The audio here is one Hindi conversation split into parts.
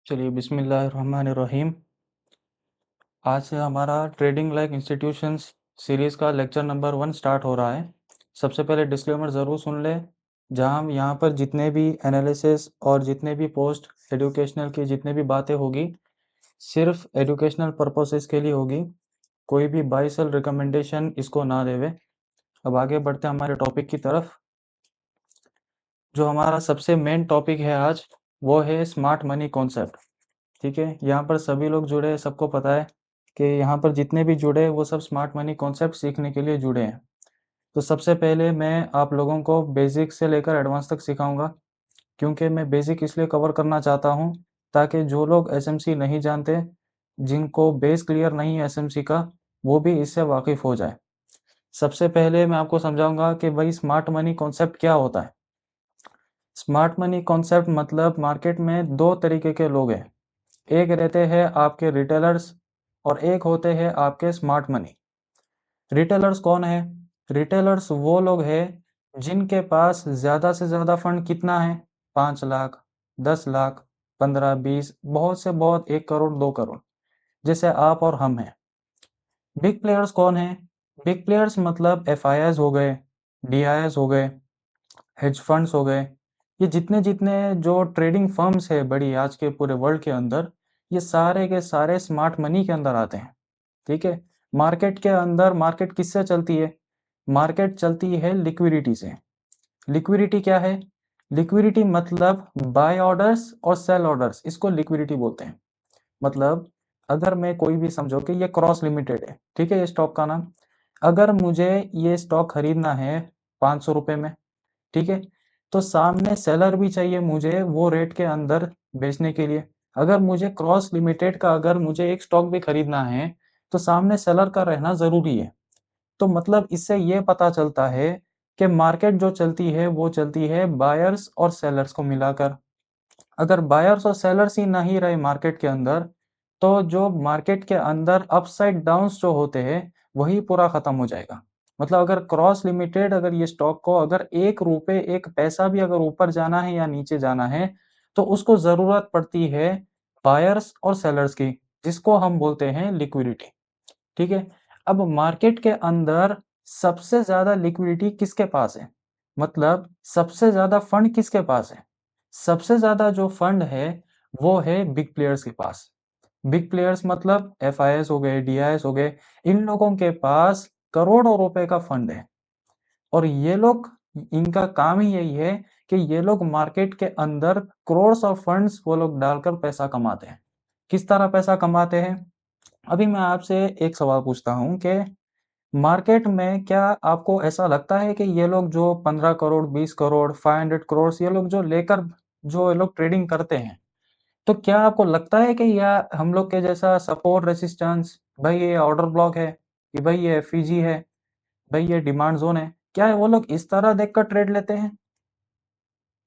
चलिए बिस्मिल्लाहिर्रहमानिर्रहीम। आज से हमारा ट्रेडिंग लाइक इंस्टीट्यूशंस सीरीज़ का लेक्चर नंबर 1 स्टार्ट हो रहा है। सबसे पहले डिस्क्लेमर ज़रूर सुन लें, जहां हम यहाँ पर जितने भी एनालिसिस और जितने भी पोस्ट एजुकेशनल की जितने भी बातें होगी, सिर्फ एजुकेशनल पर्पसेस के लिए होगी। कोई भी बाय सेल रिकमेंडेशन इसको ना देवे। अब आगे बढ़ते हैं हमारे टॉपिक की तरफ। जो हमारा सबसे मेन टॉपिक है आज, वो है स्मार्ट मनी कॉन्सेप्ट। ठीक है, यहाँ पर सभी लोग जुड़े हैं, सबको पता है कि यहाँ पर जितने भी जुड़े हैं वो सब स्मार्ट मनी कॉन्सेप्ट सीखने के लिए जुड़े हैं। तो सबसे पहले मैं आप लोगों को बेसिक से लेकर एडवांस तक सिखाऊंगा, क्योंकि मैं बेसिक इसलिए कवर करना चाहता हूँ ताकि जो लोग एसएमसी नहीं जानते, जिनको बेस क्लियर नहीं है एसएमसी का, वो भी इससे वाकिफ हो जाए। सबसे पहले मैं आपको समझाऊंगा कि भाई स्मार्ट मनी कॉन्सेप्ट क्या होता है। स्मार्ट मनी कॉन्सेप्ट मतलब मार्केट में दो तरीके के लोग हैं। एक रहते हैं आपके रिटेलर्स और एक होते हैं आपके स्मार्ट मनी। रिटेलर्स कौन है? रिटेलर्स वो लोग हैं जिनके पास ज़्यादा से ज़्यादा फंड कितना है? 5 लाख, 10 लाख, 15, 20, बहुत से बहुत 1 करोड़, 2 करोड़, जैसे आप और हम हैं। बिग प्लेयर्स कौन है? बिग प्लेयर्स मतलब एफआईआईज हो गए, डीआईएस हो गए, हेज फंड्स हो गए। ये जितने जितने जो ट्रेडिंग फर्म्स है बड़ी आज के पूरे वर्ल्ड के अंदर, ये सारे के सारे स्मार्ट मनी के अंदर आते हैं। ठीक है, मार्केट के अंदर मार्केट किससे चलती है? मार्केट चलती है लिक्विडिटी से। लिक्विडिटी क्या है? लिक्विडिटी मतलब बाय ऑर्डर्स और सेल ऑर्डर्स, इसको लिक्विडिटी बोलते हैं। मतलब अगर मैं कोई भी समझो कि ये क्रॉस लिमिटेड है, ठीक है, ये स्टॉक का नाम। अगर मुझे ये स्टॉक खरीदना है 500 रुपये में, ठीक है, तो सामने सेलर भी चाहिए मुझे वो रेट के अंदर बेचने के लिए। अगर मुझे क्रॉस लिमिटेड का अगर मुझे एक स्टॉक भी खरीदना है, तो सामने सेलर का रहना ज़रूरी है। तो मतलब इससे ये पता चलता है कि मार्केट जो चलती है वो चलती है बायर्स और सेलर्स को मिलाकर। अगर बायर्स और सेलर्स ही नहीं रहे मार्केट के अंदर, तो जो मार्केट के अंदर अपसाइड डाउन्स जो होते हैं वही पूरा खत्म हो जाएगा। मतलब अगर क्रॉस लिमिटेड अगर ये स्टॉक को अगर 1 रुपए 1 पैसा भी अगर ऊपर जाना है या नीचे जाना है, तो उसको ज़रूरत पड़ती है बायर्स और सेलर्स की, जिसको हम बोलते हैं लिक्विडिटी। ठीक है? अब मार्केट के अंदर सबसे ज़्यादा लिक्विडिटी किसके पास है? मतलब सबसे ज़्यादा फंड किसके पास है? सबसे ज़्यादा जो फंड है, वो है बिग प्लेयर्स के पास। बिग प्लेयर्स मतलब एफआईआईज़ हो गए, डीआईएस हो गए, इन लोगों के पास करोड़ों रुपए का फंड है। और ये लोग, इनका काम ही यही है कि ये लोग मार्केट के अंदर क्रोर्स ऑफ फंड्स वो लोग डालकर पैसा कमाते हैं। किस तरह पैसा कमाते हैं? अभी मैं आपसे एक सवाल पूछता हूँ कि मार्केट में क्या आपको ऐसा लगता है कि ये लोग जो 15 करोड़, 20 करोड़, 500 करोड़ ये लोग जो लेकर जो ये लोग ट्रेडिंग करते हैं, तो क्या आपको लगता है कि या हम लोग के जैसा सपोर्ट रेसिस्टेंस, भाई ये ऑर्डर ब्लॉक है, कि भाई ये एफईजी है, भाई ये डिमांड जोन है, क्या वो लोग इस तरह देखकर ट्रेड लेते हैं?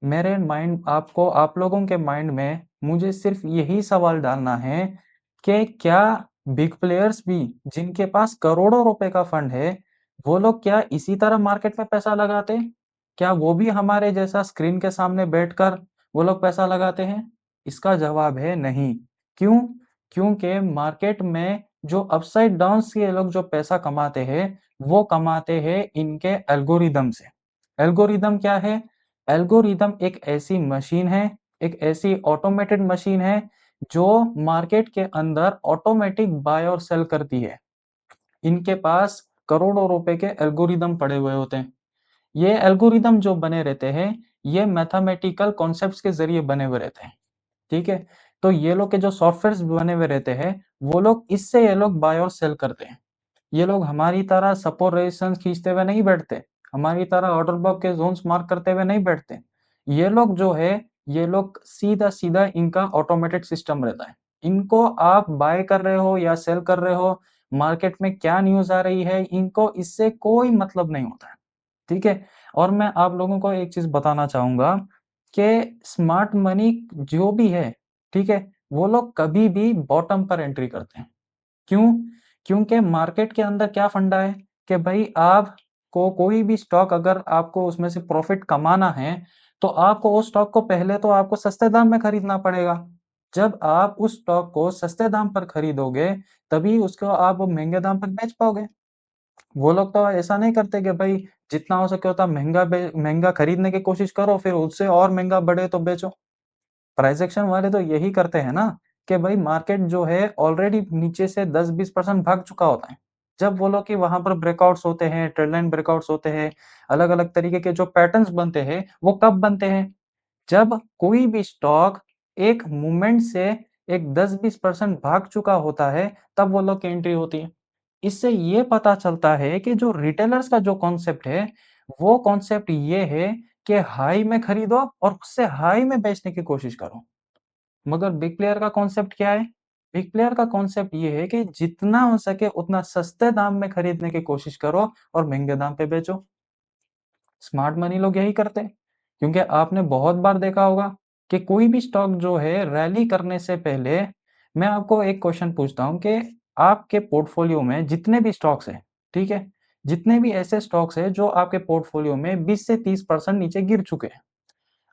मेरे माइंड आपको, आप लोगों के माइंड में मुझे सिर्फ यही सवाल डालना है कि क्या बिग प्लेयर्स भी जिनके पास करोड़ों रुपए का फंड है, वो लोग क्या इसी तरह मार्केट में पैसा लगाते हैं? क्या वो भी हमारे जैसा स्क्रीन के सामने बैठकर वो लोग पैसा लगाते हैं? इसका जवाब है नहीं। क्यों? क्योंकि मार्केट में जो अपसाइड डाउन से ये लोग जो पैसा कमाते हैं, वो कमाते हैं इनके एल्गोरिदम से। एल्गोरिदम क्या है? एल्गोरिदम एक ऐसी मशीन है, एक ऐसी ऑटोमेटेड मशीन है जो मार्केट के अंदर ऑटोमेटिक बाय और सेल करती है। इनके पास करोड़ों रुपए के एल्गोरिदम पड़े हुए होते हैं। ये एल्गोरिदम जो बने रहते हैं, ये मैथमेटिकल कॉन्सेप्ट्स के जरिए बने हुए रहते हैं। ठीक है? तो ये लोग के जो सॉफ्टवेयर्स बने हुए रहते हैं, वो लोग इससे ये लोग बाय और सेल करते हैं। ये लोग हमारी तरह सपोर्ट रेजिस्टेंस खींचते हुए नहीं बैठते, हमारी तरह ऑर्डर ब्लॉक के जोन्स मार्क करते हुए नहीं बैठते। ये लोग जो है, ये लोग सीधा-सीधा इनका ऑटोमेटेड सिस्टम रहता है। इनको आप बाय कर रहे हो या सेल कर रहे हो, मार्केट में क्या न्यूज़ आ रही है, इनको इससे कोई मतलब नहीं होता है। ठीक है? और मैं आप लोगों को एक चीज़ बताना चाहूँगा कि स्मार्ट मनी जो भी है, ठीक है? वो लोग कभी भी बॉटम पर एंट्री करते हैं। क्यों? क्योंकि मार्केट के अंदर क्या फंडा है कि भाई आपको कोई भी स्टॉक अगर आपको उसमें से प्रॉफिट कमाना है, तो आपको उस स्टॉक को पहले तो आपको सस्ते दाम में खरीदना पड़ेगा। जब आप उस स्टॉक को सस्ते दाम पर खरीदोगे, तभी उसको आप महँगे दाम पर बेच पाओगे। वो लोग तो ऐसा नहीं करते कि भाई जितना हो सके उतना महँगा खरीदने की कोशिश करो, फिर उससे और महँगा बढ़े तो बेचो। प्राइस एक्शन वाले तो यही करते हैं ना कि भाई मार्केट जो है ऑलरेडी नीचे से 10-20% भाग चुका होता है। जब बोलो कि वहाँ पर ब्रेकआउट्स होते हैं, ट्रेंड लाइन ब्रेकआउट्स होते हैं, अलग-अलग तरीके के जो पैटर्न्स बनते हैं, वो कब बनते हैं? जब कोई भी स्टॉक एक मूवमेंट से एक 10-20% भाग चुका होता है, तब वो लोग की एंट्री होती है। इससे ये पता चलता है कि जो रिटेलर्स का जो कॉन्सेप्ट है, वो कॉन्सेप्ट ये है कि हाई में खरीदो और उससे हाई में बेचने की कोशिश करो। मगर बिग प्लेयर का कॉन्सेप्ट क्या है? बिग प्लेयर का कॉन्सेप्ट ये है कि जितना हो सके उतना सस्ते दाम में खरीदने की कोशिश करो और महँगे दाम पे बेचो। स्मार्ट मनी लोग यही करते हैं, क्योंकि आपने बहुत बार देखा होगा कि कोई भी स्टॉक जो है रैली करने से पहले मैं आपको एक क्वेश्चन पूछता हूँ कि आपके पोर्टफोलियो में जितने भी स्टॉक्स हैं, ठीक है? जितने भी ऐसे स्टॉक्स हैं जो आपके पोर्टफोलियो में 20 से 30% नीचे गिर चुके हैं।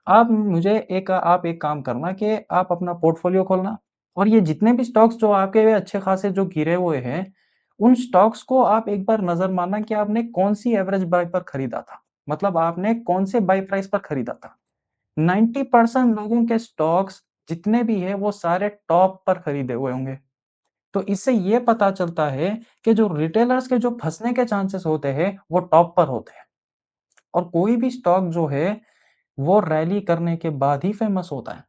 आप एक काम करना कि आप अपना पोर्टफोलियो खोलना और ये जितने भी स्टॉक्स जो आपके अच्छे खासे जो गिरे हुए हैं, उन स्टॉक्स को आप एक बार नज़र मारना कि आपने कौन-सी एवरेज बाय पर खरीदा था। मतलब आपने कौन से बाय प्राइस पर खरीदा था। 90% लोगों के स्टॉक्स जितने भी हैं वो सारे टॉप पर खरीदे हुए होंगे। तो इससे ये पता चलता है कि जो रिटेलर्स के जो फँसने के चांसेस होते हैं, वो टॉप पर होते हैं और कोई भी स्टॉक जो है वो रैली करने के बाद ही फेमस होता है।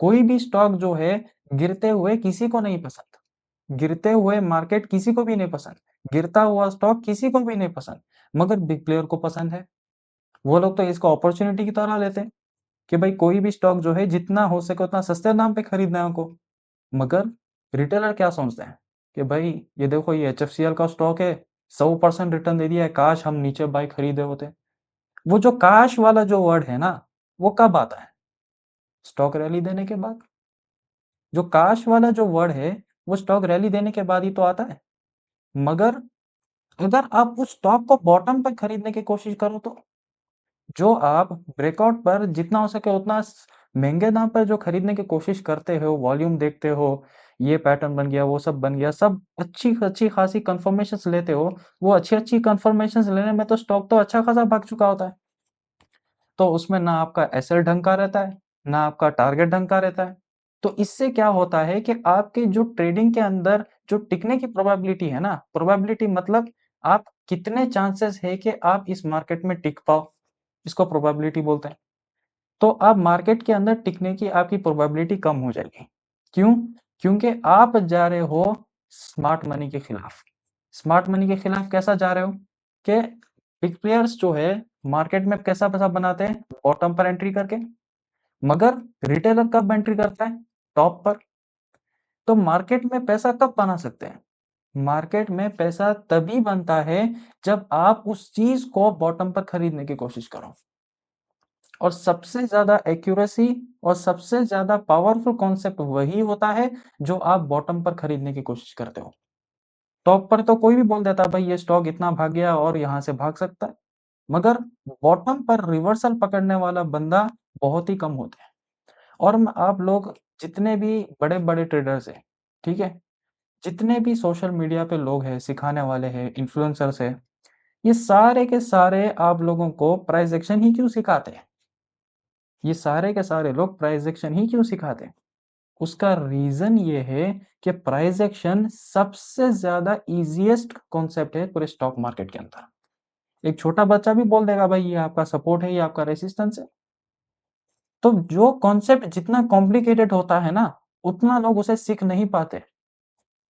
कोई भी स्टॉक जो है गिरते हुए किसी को नहीं पसंद। गिरते हुए मार्केट किसी को भी नहीं पसंद। गिरता हुआ स्टॉक किसी को भी नहीं पसंद, मगर बिग प्लेयर को पसंद है। वो लोग तो इसको अपॉर्च्युनिटी की तरह लेते हैं कि भाई कोई भी स्टॉक जो है जितना हो सके उतना सस्ते दाम पे खरीदना है उनको। मगर रिटेलर क्या सोचते हैं कि भाई ये देखो ये एचएफसीएल का स्टॉक है, 100% रिटर्न दे दिया है, काश हम नीचे बाय खरीदे होते। वो जो काश वाला जो वर्ड है ना, वो कब आता है? स्टॉक रैली देने के बाद। जो काश वाला जो वर्ड है, वो स्टॉक रैली देने के बाद ही तो आता है। मगर अगर आप उस स्टॉक को बॉटम पे खरीदने की कोशिश करो तो, जो आप ब्रेकआउट पर जितना हो सके उतना महंगे दाम पर जो खरीदने की कोशिश करते हो, वॉल्यूम देखते हो, ये पैटर्न बन गया, वो सब बन गया, सब अच्छी अच्छी खासी कंफर्मेशंस लेते हो, वो अच्छी अच्छी कंफर्मेशंस लेने में तो स्टॉक तो अच्छा खासा भाग चुका होता है। तो उसमें ना आपका एसएल ढंग का रहता है, ना आपका टारगेट ढंग का रहता है। तो इससे क्या होता है कि आपके जो ट्रेडिंग के अंदर जो टिकने की प्रोबेबिलिटी है ना, प्रोबेबिलिटी मतलब आप कितने चांसेस है कि आप इस मार्केट में टिक पाओ, इसको प्रोबेबिलिटी बोलते हैं। तो आप मार्केट के अंदर टिकने की आपकी प्रोबेबिलिटी कम हो जाएगी। क्यों? क्योंकि आप जा रहे हो स्मार्ट मनी के खिलाफ। स्मार्ट मनी के खिलाफ कैसा जा रहे हो? कि बिग प्लेयर्स जो है मार्केट में कैसा पैसा बनाते हैं? बॉटम पर एंट्री करके। मगर रिटेलर कब एंट्री करता है? टॉप पर। तो मार्केट में पैसा कब बना सकते हैं? मार्केट में पैसा तभी बनता है जब आप उस चीज़ को बॉटम पर खरीदने की कोशिश करो। और सबसे ज़्यादा एक्यूरेसी और सबसे ज़्यादा पावरफुल कॉन्सेप्ट वही होता है जो आप बॉटम पर खरीदने की कोशिश करते हो। टॉप पर तो कोई भी बोल देता है भाई ये स्टॉक इतना भाग गया और यहाँ से भाग सकता है। मगर बॉटम पर रिवर्सल पकड़ने वाला बंदा बहुत ही कम होते हैं। और आप लोग जितने भी बड़े-बड़े ट्रेडर्स हैं, ठीक है? जितने भी सोशल मीडिया पे लोग हैं, सिखाने वाले हैं, इन्फ्लुएंसर्स हैं, ये सारे के सारे आप लोगों को प्राइस एक्शन ही क्यों सिखाते हैं? ये सारे के सारे लोग प्राइस एक्शन ही क्यों सिखाते हैं? उसका रीज़न ये है कि प्राइस एक्शन सबसे ज़्यादा ईज़ीएस्ट कॉन्सेप्ट है पूरे स्टॉक मार्केट के अंदर। एक छोटा बच्चा भी बोल देगा भाई ये आपका सपोर्ट है, ये आपका रेजिस्टेंस है। तो जो कॉन्सेप्ट जितना कॉम्प्लिकेटेड होता है ना, उतना लोग उसे सीख नहीं पाते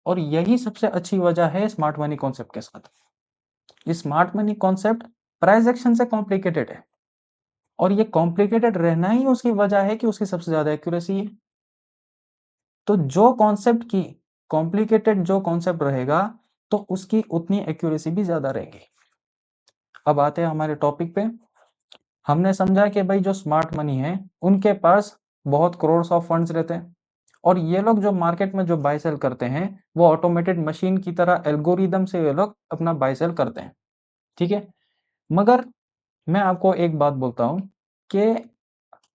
और यही सबसे अच्छी वजह है स्मार्ट मनी कॉन्सेप्ट के साथ। ये smart money concept price action से कॉम्प्लिकेटेड है और ये कॉम्प्लिकेटेड रहना ही उसकी वजह है कि उसकी सबसे ज़्यादा एक्यूरेसी है। तो जो कॉन्सेप्ट की कॉम्प्लिकेटेड जो कॉन्सेप्ट रहेगा, तो उसकी उतनी एक्यूरेसी भी ज़्यादा रहेगी। अब आते हैं हमारे टॉपिक पे। हमने समझा कि भाई जो स्मार्ट मनी है, उनके पास बहुत करोड़्स ऑफ फंड्स रहते हैं और ये लोग जो मार्केट में जो बाय सेल करते हैं, वो ऑटोमेटेड मशीन की तरह एल्गोरिदम से ये लोग अपना बाय सेल करते हैं, ठीक है? मगर मैं आपको एक बात बोलता हूँ कि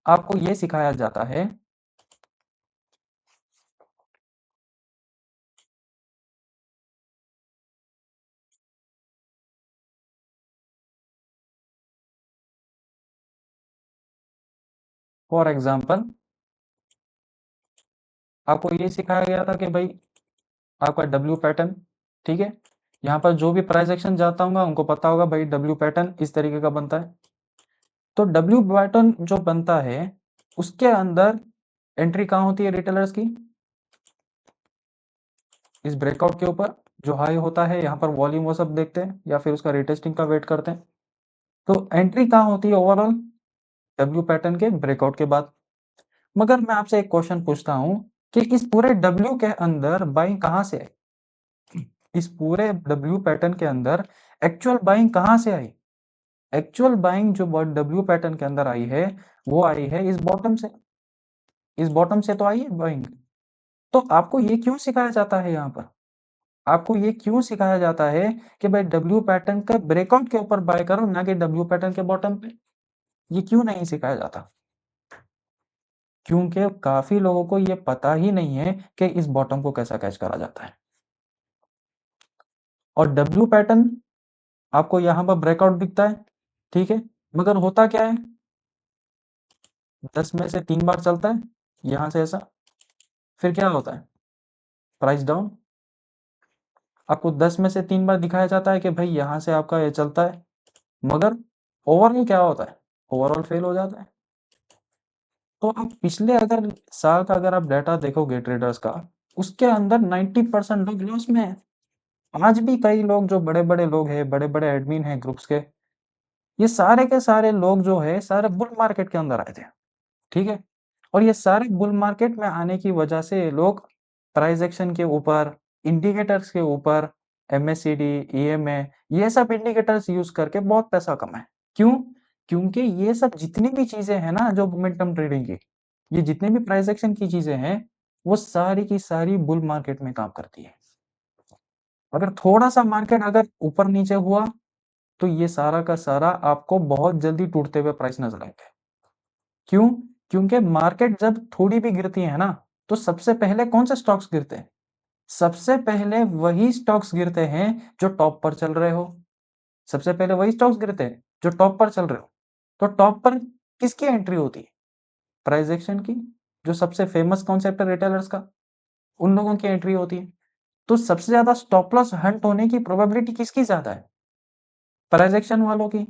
आपको ये सिखाया जाता है फॉर एग्जाम्पल आपको ये सिखाया गया था कि भाई आपका डब्ल्यू पैटर्न, ठीक है, यहाँ पर जो भी प्राइस एक्शन जाता होगा उनको पता होगा भाई डब्ल्यू पैटर्न इस तरीके का बनता है। तो डब्ल्यू पैटर्न जो बनता है उसके अंदर एंट्री कहाँ होती है रिटेलर्स की, इस ब्रेकआउट के ऊपर जो हाई होता है, यहाँ पर वॉल्यूम वो सब देखते हैं या फिर उसका रिटेस्टिंग का वेट करते हैं। तो एंट्री कहाँ होती है ओवरऑल, डब्ल्यू पैटर्न के ब्रेकआउट के बाद। मगर मैं आपसे एक क्वेश्चन पूछता हूँ कि इस पूरे डब्ल्यू के अंदर बाइंग कहाँ से आई, इस पूरे डब्ल्यू पैटर्न के अंदर एक्चुअल बाइंग कहाँ से आई, एक्चुअल बाइंग जो डब्ल्यू पैटर्न के अंदर आई है वो आई है इस बॉटम से, इस बॉटम से तो आई है बाइंग। तो आपको ये क्यों सिखाया जाता है यहाँ पर, आपको ये क्यों सिखाया जाता है कि भाई डब्ल्यू पैटर्न का ब्रेकआउट के ऊपर बाय करो ना कि डब्ल्यू पैटर्न के बॉटम पे, ये क्यों नहीं सिखाया जाता, क्योंकि काफी लोगों को ये पता ही नहीं है कि इस बॉटम को कैसा कैच करा जाता है। और डब्ल्यू पैटर्न आपको यहाँ पर ब्रेकआउट दिखता है, ठीक है, मगर होता क्या है, 10 में से 3 बार चलता है यहाँ से ऐसा, फिर क्या होता है, प्राइस डाउन। आपको 10 में से 3 बार दिखाया जाता है कि भाई यहाँ से आपका ये चलता है, मगर ओवरऑल क्या होता है, ओवरऑल फेल हो जाता है। तो आप पिछले अगर साल का अगर आप डाटा देखोगे ट्रेडर्स का, उसके अंदर 90% लोग लॉस में है। आज भी कई लोग जो बड़े-बड़े लोग हैं, बड़े-बड़े एडमिन हैं ग्रुप्स के, ये सारे के सारे लोग जो है सारे बुल मार्केट के अंदर आए थे, ठीक है? और ये सारे बुल मार्केट में आने की वजह से ये लोग प्राइस एक्शन के ऊपर, इंडिकेटर्स के ऊपर, एमएससीडी, ईएमए ये सब इंडिकेटर्स यूज़ करके बहुत पैसा कमाए। क्यों? क्योंकि ये सब जितनी भी चीज़ें हैं ना जो मोमेंटम ट्रेडिंग की, ये जितनी भी प्राइस एक्शन की चीज़ें हैं, वो सारी की सारी बुल मार्केट में काम करती है। अगर थोड़ा-सा मार्केट अगर ऊपर-नीचे हुआ, तो ये सारा का सारा आपको बहुत जल्दी टूटते हुए प्राइस नज़र आएँगे। क्यों? क्योंकि मार्केट जब थोड़ी भी गिरती है ना, तो सबसे पहले कौन से स्टॉक्स गिरते हैं? सबसे पहले वही स्टॉक्स गिरते हैं जो टॉप पर चल रहे हो। सबसे पहले वही स्टॉक्स गिरते हैं जो टॉप पर चल रहे हो। तो टॉप पर किसकी एंट्री होती है? प्राइस एक्शन की, जो सबसे फेमस कॉन्सेप्ट है रिटेलर्स का, उन लोगों की एंट्री होती है। तो सबसे ज़्यादा स्टॉप लॉस हंट होने की प्रोबेबिलिटी किसकी ज़्यादा है? प्राइस एक्शन वालों की।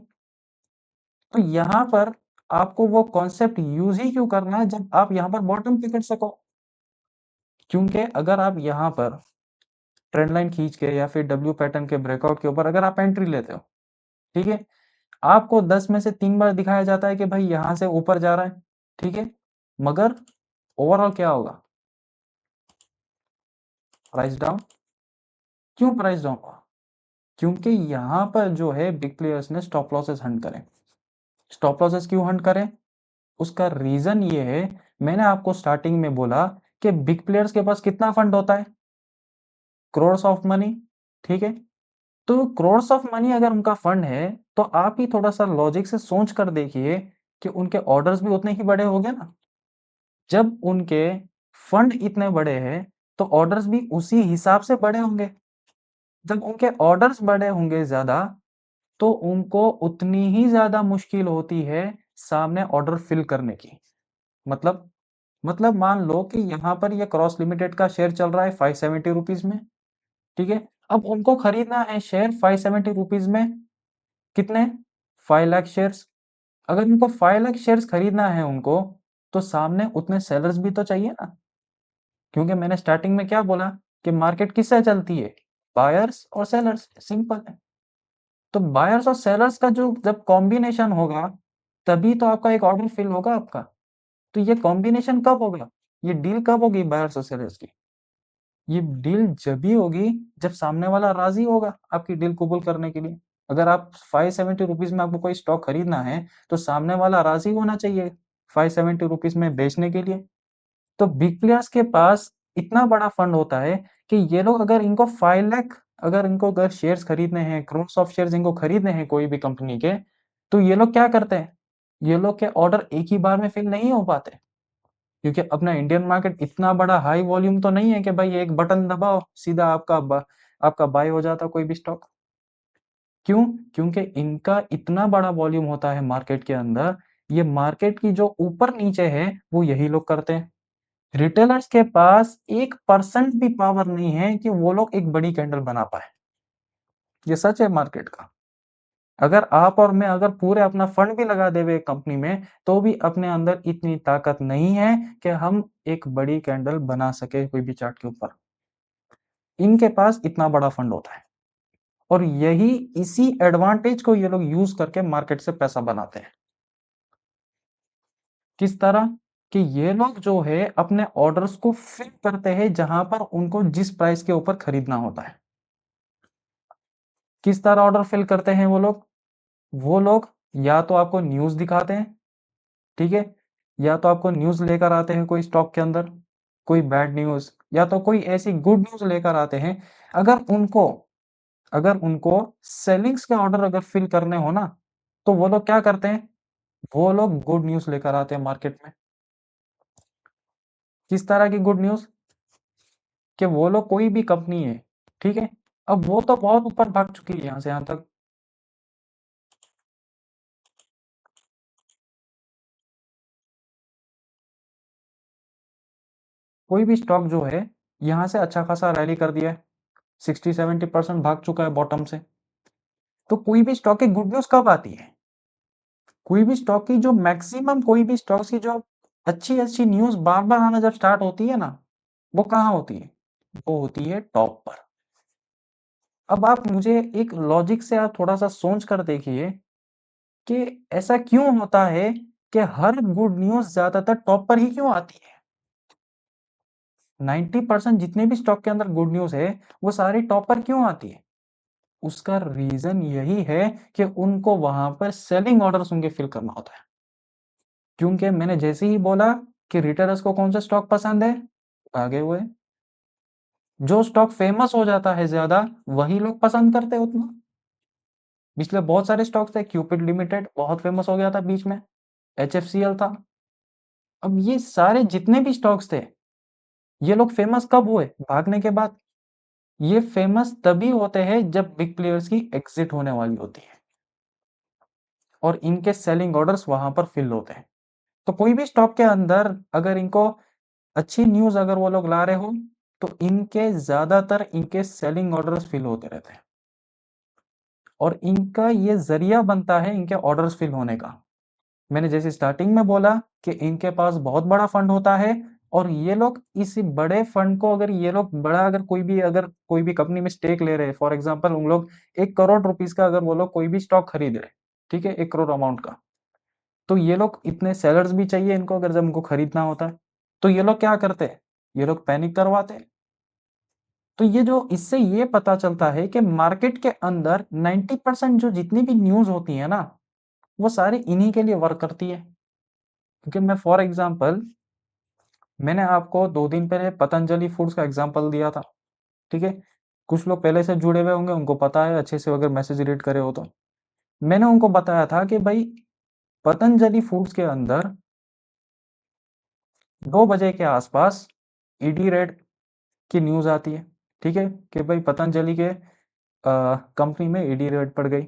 तो यहाँ पर आपको वो कॉन्सेप्ट यूज़ ही क्यों करना है जब आप यहाँ पर बॉटम पे कर सको? क्योंकि अगर आप यहाँ पर ट्रेंड लाइन खींच के या फिर डब्ल्यू पैटर्न के ब्रेकआउट के ऊपर अगर आप एंट्री लेते हो, ठीक है? आपको 10 में से 3 बार दिखाया जाता है कि भाई यहाँ से ऊपर जा रहा है, ठीक है? मगर ओवरऑल क्या होगा? Price down. क्यों प्राइस डाउन हुआ? क्योंकि यहाँ पर जो है बिग प्लेयर्स ने स्टॉप लॉसेस हंट करें। स्टॉप लॉसेस क्यों हंट करें? उसका रीज़न ये है, मैंने आपको स्टार्टिंग में बोला कि बिग प्लेयर्स के पास कितना फंड होता है? क्रोर्स ऑफ मनी, ठीक है? तो क्रोर्स ऑफ मनी अगर उनका फंड है, तो आप ही थोड़ा-सा लॉजिक से सोच कर देखिए कि उनके ऑर्डर्स भी उतने ही बड़े होंगे ना? जब उनके फंड इतने बड़े हैं, तो ऑर्डर्स भी उसी हिसाब से बड़े होंगे। जब उनके ऑर्डर्स बड़े होंगे ज़्यादा, तो उनको उतनी ही ज़्यादा मुश्किल होती है सामने ऑर्डर फिल करने की। मतलब मान लो कि यहाँ पर ये क्रॉस लिमिटेड का शेयर चल रहा है ₹570 में, ठीक है? अब उनको खरीदना है शेयर ₹570 में, कितने? 5 लाख शेयर्स। अगर उनको 5 लाख शेयर्स खरीदना है उनको, तो सामने उतने सेलर्स भी तो चाहिए ना? क्योंकि मैंने स्टार्टिंग में क्या बोला कि मार्केट किससे चलती है? बायर्स और सेलर्स, सिंपल है। तो बायर्स और सेलर्स का जो जब कॉम्बिनेशन होगा, तभी तो आपका एक ऑर्डर फिल होगा आपका। तो ये कॉम्बिनेशन कब होगा? ये डील कब होगी बायर्स और सेलर्स की? ये डील जभी होगी जब सामने वाला राज़ी होगा आपकी डील कबूल करने के लिए। अगर आप ₹570 में आपको कोई स्टॉक खरीदना है, तो सामने वाला राज़ी होना चाहिए ₹570 में बेचने के लिए। तो बिग प्लेयर्स के पास इतना बड़ा फंड होता है कि ये लोग अगर इनको 5 लाख अगर शेयर्स खरीदने हैं, क्रोर्स ऑफ शेयर्स इनको खरीदने हैं कोई भी कंपनी के, तो ये लोग क्या करते हैं? ये लोग के ऑर्डर एक ही बार में फिल नहीं हो पाते। क्योंकि अपना इंडियन मार्केट इतना बड़ा हाई वॉल्यूम तो नहीं है कि भाई एक बटन दबाओ, सीधा आपका बाय हो जाता कोई भी स्टॉक। क्यों? क्योंकि इनका इतना बड़ा वॉल्यूम होता है मार्केट के अंदर ये मार्केट की जो ऊपर नीचे है वो यही लोग करते हैं। रिटेलर्स के पास 1% भी पावर नहीं है कि वो लोग एक बड़ी कैंडल बना पाए। ये सच है मार्केट का। अगर आप और मैं अगर पूरे अपना फंड भी लगा देवे एक कंपनी में, तो भी अपने अंदर इतनी ताकत नहीं है कि हम एक बड़ी कैंडल बना सके कोई भी चार्ट के ऊपर। इनके पास इतना बड़ा फंड होता है और यही इसी एडवांटेज को ये लोग यूज करके मार्केट से पैसा बनाते हैं। किस तरह कि ये लोग जो है अपने ऑर्डर्स को फिल करते हैं जहां पर उनको जिस प्राइस के ऊपर खरीदना होता है। किस तरह ऑर्डर फिल करते हैं वो लोग? वो लोग या तो आपको न्यूज़ दिखाते हैं, ठीक है? या तो आपको न्यूज़ लेकर आते हैं कोई स्टॉक के अंदर, कोई बैड न्यूज़ या तो कोई ऐसी गुड न्यूज़ लेकर आते हैं। अगर उनको अगर उनको सेलिंग्स के ऑर्डर अगर फिल करने हो ना, तो वो लोग क्या करते हैं? वो लोग गुड न्यूज़ लेकर आते हैं मार्केट में। किस तरह की गुड न्यूज़? कि वो लोग कोई भी कंपनी है, ठीक है? अब वो तो बहुत ऊपर भाग चुकी है यहाँ से यहाँ तक। कोई भी स्टॉक जो है, यहाँ से अच्छा खासा रैली कर दिया है, 60-70% भाग चुका है बॉटम से। तो कोई भी स्टॉक की गुड न्यूज़ कब आती है? कोई भी स्टॉक की जो मैक्सिमम कोई भी स्टॉक्स की जो अच्छी-अच्छी न्यूज़ बार-बार आना जब स्टार्ट होती है ना, वो कहाँ होती है? वो होती है टॉप पर। अब आप मुझे एक लॉजिक से आप थोड़ा-सा सोच कर देखिए कि ऐसा क्यों होता है कि हर गुड न्यूज़ ज़्यादातर टॉप पर ही क्यों आती है? 90% जितने भी स्टॉक के अंदर गुड न्यूज़ है, वो सारी टॉप पर क्यों आती है? उसका रीज़न यही है कि उनको वहाँ पर सेलिंग ऑर्डर्स उनके फिल करना होता है। क्योंकि मैंने जैसे ही बोला कि रिटेलर्स को कौन-सा स्टॉक पसंद है? भागे हुए। जो स्टॉक फेमस हो जाता है ज़्यादा, वही लोग पसंद करते हैं उतना। पिछले बहुत सारे स्टॉक्स थे, क्यूपिड लिमिटेड बहुत फेमस हो गया था बीच में, एचएफसीएल था। अब ये सारे जितने भी स्टॉक्स थे, ये लोग फेमस कब हुए? भागने के बाद। ये फेमस तभी होते हैं जब बिग प्लेयर्स की एग्जिट होने वाली होती है और इनके सेलिंग ऑर्डर्स वहां पर फिल होते हैं। तो कोई भी स्टॉक के अंदर अगर इनको अच्छी न्यूज़ अगर वो लोग ला रहे हो, तो इनके ज़्यादातर इनके सेलिंग ऑर्डर्स फिल होते रहते हैं और इनका ये ज़रिया बनता है इनके ऑर्डर्स फिल होने का। मैंने जैसे स्टार्टिंग में बोला कि इनके पास बहुत बड़ा फंड होता है और ये लोग इस बड़े फंड को अगर ये लोग बड़ा अगर कोई भी कंपनी में स्टेक ले रहे हैं, फॉर एग्जांपल उन लोग 1 करोड़ रुपीस का अगर वो लोग कोई भी स्टॉक खरीद रहे हैं, ठीक है? 1 करोड़ अमाउंट का। तो ये लोग इतने सेलर्स भी चाहिए इनको अगर जब उनको खरीदना होता है, तो ये लोग क्या करते हैं? ये लोग पैनिक करवाते हैं। तो ये जो इससे ये पता चलता है कि मार्केट के अंदर 90% जो जितनी भी न्यूज़ होती है ना, वो सारी इन्हीं के लिए वर्क करती है। क्योंकि मैं फॉर एग्जांपल मैंने आपको 2 दिन पहले पतंजलि फूड्स का एग्जांपल दिया था, ठीक है? कुछ लोग पहले से जुड़े हुए होंगे, उनको पता है अच्छे से अगर मैसेज रीड करे हो तो। मैंने उनको बताया था कि भाई पतंजलि फूड्स के अंदर 2 बजे के आसपास ईडी रेड की न्यूज़ आती है, ठीक है? कि भाई पतंजलि के कंपनी में ईडी रेड पड़ गई।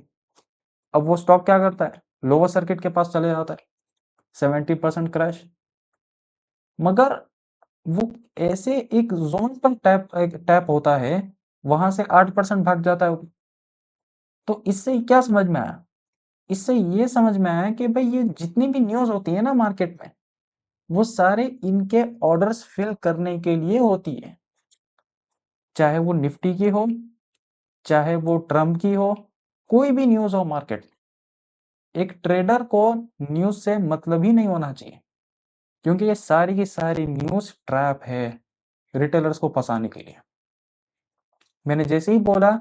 अब वो स्टॉक क्या करता है? लोअर सर्किट के पास चले जाता है, 70% क्रैश। मगर वो ऐसे एक ज़ोन पर टैप होता है, वहाँ से 8% भाग जाता है वो। तो इससे क्या समझ में आया? इससे ये समझ में आया कि भई ये जितनी भी न्यूज़ होती है ना मार्केट में, वो सारे इनके ऑर्डर्स फिल करने के लिए होती है। चाहे वो निफ्टी की हो, चाहे वो ट्रम्प की हो, कोई भी न्यूज़ हो मार्केट में। एक ट्रेडर को न्यूज़ से मतलब ही नहीं होना चाहिए, क्योंकि ये सारी की सारी न्यूज़ ट्रैप है, रिटेलर्स को फँसाने के लिए। मैंने जैसे ही बोला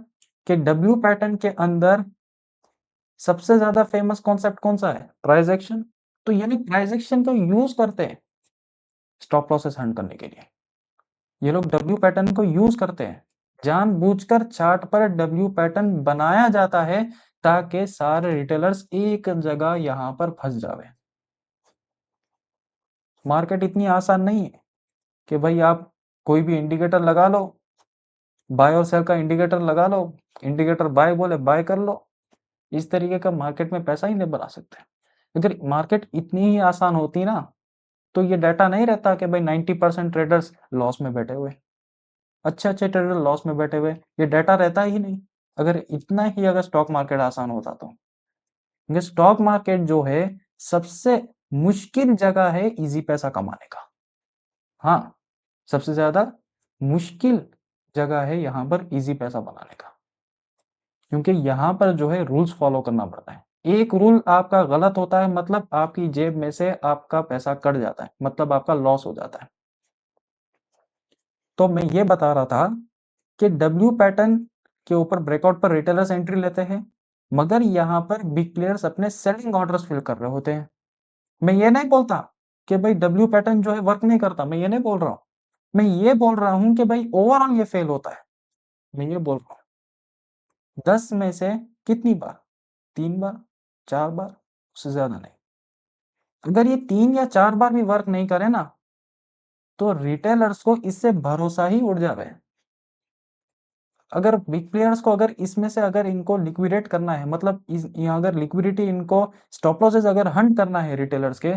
कि डब्ल्यू पैटर्न के अंदर सबसे ज़्यादा फेमस कॉन्सेप्ट कौन-सा है? Price action. तो यानी प्राइस एक्शन को यूज़ करते हैं स्टॉप लॉसेस हंट करने के लिए। ये लोग डब्ल्यू पैटर्न को यूज़ करते हैं। जानबूझकर चार्ट पर डब्ल्यू पैटर्न बनाया जाता है ताकि सारे रिटेलर्स एक जगह यहाँ पर फँस जावे। मार्केट इतनी आसान नहीं है कि भाई आप कोई भी इंडिकेटर लगा लो, बाय और सेल का इंडिकेटर लगा लो, इंडिकेटर बाय बोले बाय कर लो। इस तरीके का मार्केट में पैसा ही नहीं बना सकते। अगर मार्केट इतनी ही आसान होती ना, तो ये डाटा नहीं रहता कि भाई 90% ट्रेडर्स लॉस में बैठे हुए, अच्छे ट्रेडर लॉस में बैठे हुए, ये डाटा रहता ही नहीं। अगर इतना ही अगर स्टॉक मार्केट आसान होता तो। क्योंकि स्टॉक मार्केट जो है सबसे मुश्किल जगह है इजी पैसा कमाने का। हाँ, सबसे ज्यादा मुश्किल जगह है यहाँ पर इजी पैसा बनाने का, क्योंकि यहाँ पर जो है रूल्स फॉलो करना पड़ता है। एक रूल आपका गलत होता है मतलब आपकी जेब में से आपका पैसा कट जाता है, मतलब आपका लॉस हो जाता है। तो मैं ये बता रहा था कि डब्ल्यू पैटर्न के ऊपर ब्रेकआउट पर रिटेलर्स एंट्री लेते हैं, मगर यहाँ पर बिग प्लेयर्स अपने सेलिंग ऑर्डर्स फिल कर रहे होते हैं। मैं ये नहीं बोलता कि भाई डब्ल्यू पैटर्न जो है वर्क नहीं करता, मैं ये नहीं बोल रहा हूँ। मैं ये बोल रहा हूँ कि भाई ओवरऑल ये फेल होता है। मैं ये बोल रहा हूँ 10 में से कितनी बार, 3 बार, 4 बार, उससे ज्यादा नहीं। अगर ये 3 या 4 बार भी वर्क नहीं करे ना, तो रिटेलर्स को इससे भरोसा ही उड़ जावे। अगर बिग प्लेयर्स को अगर इसमें से अगर इनको लिक्विडेट करना है, मतलब यहाँ अगर लिक्विडिटी इनको स्टॉप लॉसेस अगर हंट करना है रिटेलर्स के,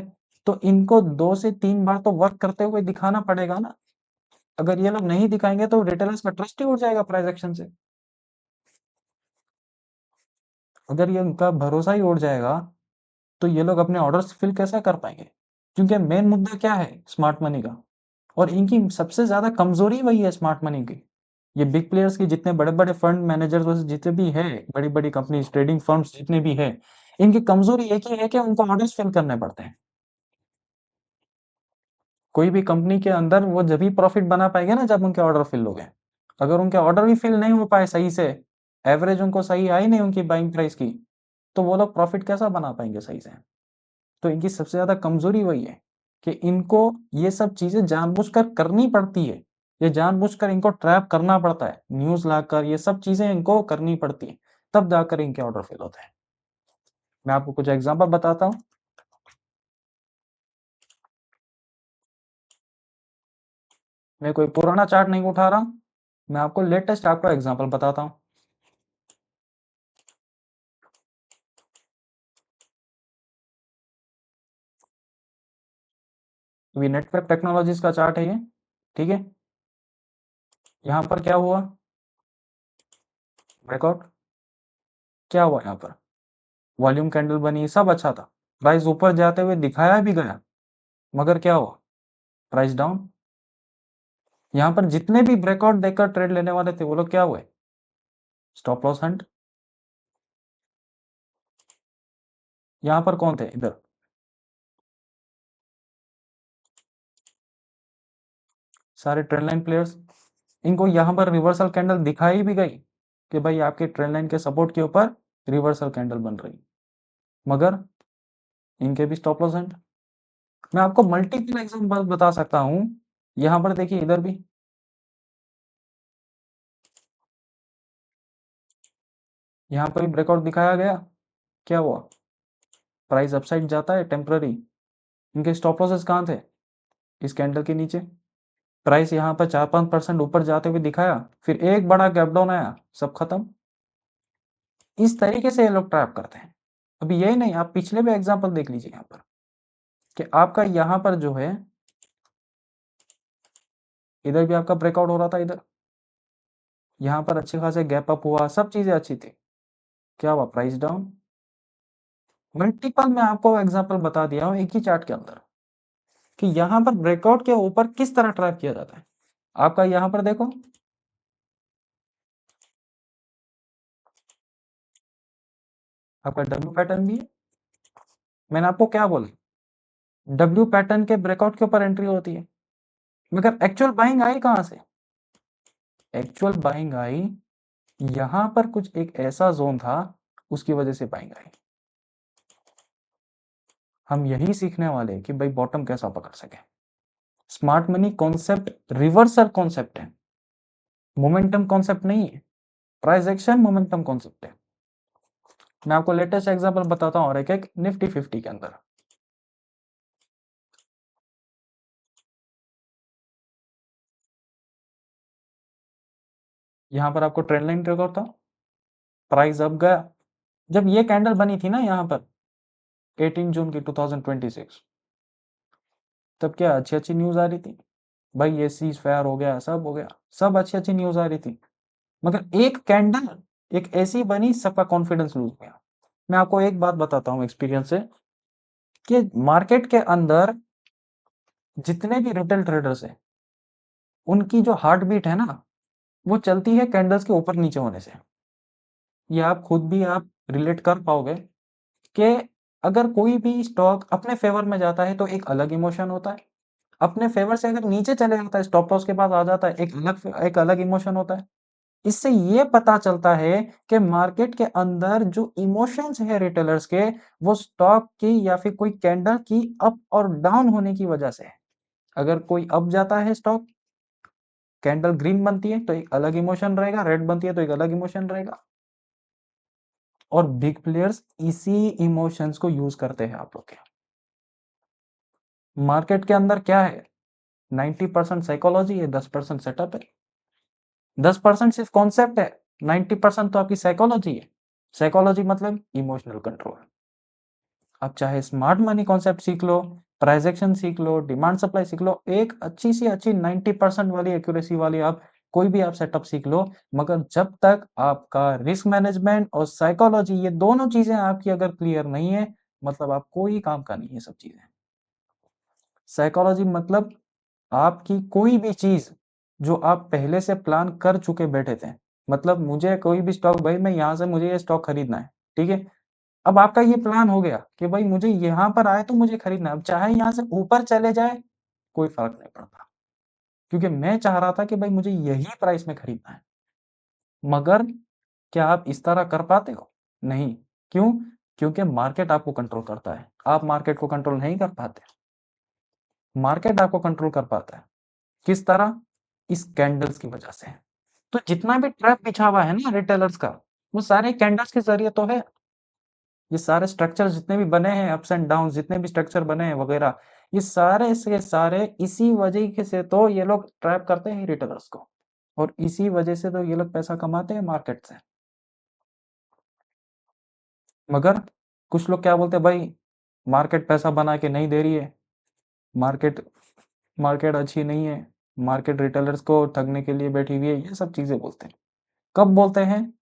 तो इनको 2 से 3 बार तो वर्क करते हुए दिखाना पड़ेगा ना। अगर ये लोग नहीं दिखाएंगे तो रिटेलर्स का ट्रस्ट ही उड़ जाएगा प्राइस एक्शन से। अगर ये उनका भरोसा ही उड़ जाएगा तो ये लोग अपने ऑर्डर्स फिल कैसे कर पाएंगे? क्योंकि मेन मुद्दा क्या है स्मार्ट मनी का, और इनकी सबसे ज्यादा कमजोरी वही है स्मार्ट मनी की। ये बिग प्लेयर्स की जितने बड़े बड़े फंड मैनेजर्स वैसे जितने भी है, बड़ी बड़ी कंपनी ट्रेडिंग फर्म्स जितने भी है, इनकी कमजोरी एक ही है कि उनको ऑर्डर्स फिल करने पड़ते हैं। कोई भी कंपनी के अंदर वो जब भी प्रॉफिट बना पाएंगे ना जब उनके ऑर्डर फिल हो गए। अगर उनके ऑर्डर भी फिल नहीं हो पाए सही से, एवरेज उनको सही आई नहीं उनकी बाइंग प्राइस की, तो वो लोग प्रॉफिट कैसा बना पाएंगे सही से? तो इनकी सबसे ज्यादा कमजोरी वही है कि इनको ये सब चीजें जानबूझकर करनी पड़ती है। ये जानबूझकर इनको ट्रैप करना पड़ता है, न्यूज लाकर ये सब चीजें इनको करनी पड़ती है, तब जाकर इनके ऑर्डर फिल होते हैं। मैं आपको कुछ एग्जांपल बताता हूँ। मैं कोई पुराना चार्ट नहीं उठा रहा, मैं आपको लेटेस्ट आपका एग्जांपल बताता हूँ। ये नेटवर्क टेक्नोलॉजीज का चार्ट है ये, ठीक है। यहाँ पर क्या हुआ, ब्रेकआउट, क्या हुआ यहाँ पर, वॉल्यूम कैंडल बनी, सब अच्छा था, प्राइस ऊपर जाते हुए दिखाया भी गया, मगर क्या हुआ, प्राइस डाउन। यहाँ पर जितने भी ब्रेकआउट देकर ट्रेड लेने वाले थे वो लोग क्या हुए, स्टॉप लॉस हंट। यहाँ पर कौन थे, इधर सारे ट्रेंड लाइन प्लेयर्स। इनको यहाँ पर रिवर्सल कैंडल दिखाई भी गई कि भाई आपके ट्रेंड लाइन के सपोर्ट के ऊपर रिवर्सल कैंडल बन रही, मगर इनके भी स्टॉप लॉस हंट। मैं आपको मल्टीपल एग्जांपल बता सकता हूँ। यहाँ पर देखिए इधर भी यहाँ पर भी ब्रेकआउट दिखाया गया, क्या हुआ, प्राइस अपसाइड जाता है टेम्पररी। इनके स्टॉप लॉसेस कहाँ थे, इस कैंडल के नीचे। प्राइस यहाँ पर 4-5% ऊपर जाते हुए दिखाया, फिर एक बड़ा गैप डाउन आया, सब खत्म। इस तरीके से ये लोग ट्रैप करते हैं। अभी यही नहीं, आप पिछले भी एग्जांपल देख लीजिए यहाँ पर कि आपका यहाँ पर जो है, इधर भी आपका ब्रेकआउट हो रहा था, इधर यहाँ पर अच्छे खासे गैप अप हुआ, सब चीजें अच्छी थी, क्या हुआ, प्राइस डाउन। मल्टीपल मैं आपको एग्जांपल बता दिया हूँ एक ही चार्ट के अंदर कि यहाँ पर ब्रेकआउट के ऊपर किस तरह ट्रैप किया जाता है। आपका यहाँ पर देखो, आपका डब्ल्यू पैटर्न भी है। मैंने आपको क्या बोला, डब्ल्यू पैटर्न के ब्रेकआउट के ऊपर एंट्री होती है, मगर एक्चुअल बाइंग आई कहां से, एक्चुअल बाइंग आई यहां पर कुछ एक ऐसा जोन था, उसकी वजह से बाइंग आई। हम यही सीखने वाले हैं कि भाई बॉटम कैसा पकड़ सके। Smart money concept reversal concept है, मोमेंटम कॉन्सेप्ट नहीं है। प्राइस एक्शन मोमेंटम कॉन्सेप्ट है। मैं आपको लेटेस्ट एग्जांपल बताता हूं और एक एक निफ्टी 50 के अंदर। यहां पर आपको ट्रेंड लाइन ट्रेकर था, प्राइस अब गया, जब ये कैंडल बनी थी ना यहाँ पर, 18 जून की 2026। तब क्या अच्छी अच्छी न्यूज़ आ रही थी, भाई ये सीज फायर हो गया, सब हो गया, सब अच्छी अच्छी न्यूज़ आ रही थी। मगर एक कैंडल एक ऐसी बनी, सबका कॉन्फिडेंस लूज गया। मैं आपको एक बात बताता हूँ एक्सपीरियंस से, कि मार्केट के अंदर जितने भी रिटेल ट्रेडर्स हैं, उनकी जो हार्ट बीट है ना, वो चलती है कैंडल्स के ऊपर नीचे होने से। ये आप खुद भी आप रिलेट कर पाओगे कि अगर कोई भी स्टॉक अपने फेवर में जाता है तो एक अलग इमोशन होता है, अपने फेवर से अगर नीचे चले जाता है, स्टॉप लॉस के पास आ जाता है, एक अलग इमोशन होता है। इससे ये पता चलता है कि मार्केट के अंदर जो इमोशंस है रिटेलर्स के, वो स्टॉक की या फिर कोई कैंडल की अप और डाउन होने की वजह से है। अगर कोई अप जाता है स्टॉक, कैंडल ग्रीन बनती है तो एक अलग इमोशन रहेगा, रेड बनती है तो एक अलग इमोशन रहेगा। और बिग प्लेयर्स इसी इमोशंस को यूज करते हैं आप लोग के। मार्केट के अंदर क्या है, 90% साइकोलॉजी है, 10% सेटअप है। 10% सिर्फ कॉन्सेप्ट है, 90% तो आपकी साइकोलॉजी है। साइकोलॉजी मतलब इमोशनल कंट्रोल। आप चाहे स्मार्ट मनी कॉन्सेप्ट सीख लो, प्राइस एक्शन सीख लो, डिमांड सप्लाई सीख लो, एक अच्छी सी अच्छी 90% वाली एक्यूरेसी वाली आप कोई भी आप सेटअप सीख लो, मगर जब तक आपका रिस्क मैनेजमेंट और साइकोलॉजी, ये दोनों चीजें आपकी अगर क्लियर नहीं है, मतलब आप कोई काम का नहीं है सब चीजें। साइकोलॉजी मतलब आपकी कोई भी चीज जो आप पहले से प्लान कर चुके बैठे थे, मतलब मुझे कोई भी स्टॉक, भाई मैं यहाँ से मुझे ये स्टॉक खरीदना है, ठीक है। अब आपका ये प्लान हो गया कि भाई मुझे यहाँ पर आए तो मुझे खरीदना है, अब चाहे यहाँ से ऊपर चले जाए कोई फर्क नहीं पड़ता, क्योंकि मैं चाह रहा था कि भाई मुझे यही प्राइस में खरीदना है। मगर क्या आप इस तरह कर पाते हो? नहीं। क्यों? क्योंकि मार्केट आपको कंट्रोल करता है, आप मार्केट को कंट्रोल नहीं कर पाते। मार्केट आपको कंट्रोल कर पाता है। किस तरह? इस कैंडल्स की वजह से। तो जितना भी ट्रैप बिछा हुआ है ना रिटेलर्स का, वो सारे कैंडल्स के जरिए तो है। ये सारे स्ट्रक्चर जितने भी बने हैं, अप्स एंड डाउन जितने भी स्ट्रक्चर बने हैं वगैरह, ये सारे से सारे इसी वजह के से तो ये लोग ट्रैप करते हैं रिटेलर्स को, और इसी वजह से तो ये लोग पैसा कमाते हैं मार्केट से। मगर कुछ लोग क्या बोलते हैं, भाई मार्केट पैसा बना के नहीं दे रही है, मार्केट मार्केट अच्छी नहीं है, मार्केट रिटेलर्स को ठगने के लिए बैठी हुई है, ये सब चीजें बोलते हैं। कब बोलते हैं?